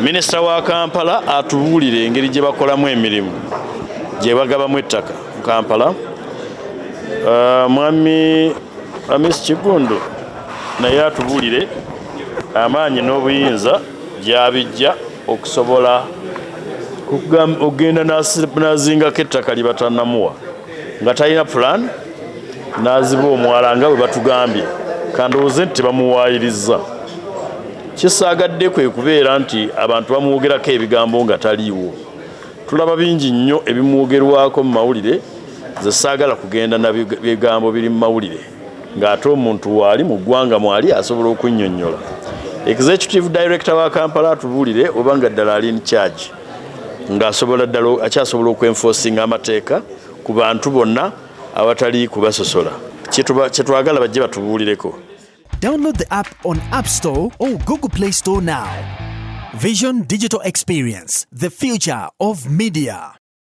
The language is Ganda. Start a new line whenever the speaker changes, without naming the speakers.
Minisita wa Kampala atubuulire engeri gye bakolamu emirimu gye bagabamu ettaka mu Kampala. Mwami Amisi Kigundu naye atubuulire amaanyi n'obuyinza gy'abijja okusobola okugenda n'azingako ettaka lye batannamuwa nga talina plan n'aziba omwala nga bwe batugambye kandowooze nti tebamuwaayiriza. Kisaagadde kwe kubeera nti abantu bamwogerako ebigambo nga taliiwo. Tulaba bingi nnyo ebimwogerwako mu mawulire, ze saagala kugenda na bigambo biri mu mawulire ng'ate omuntu waali mu ggwanga mwali asobola okunnyonnyola. Executive Director wa Kampala atubuulire obanga ddala ali in charge akyasobola okwenforcing amateeka ku bantu bonna abatali kubasosola. Kye twagala bajje batubuulireko.
Download the app on App Store or Google Play Store now. Vision Digital Experience, the future of media.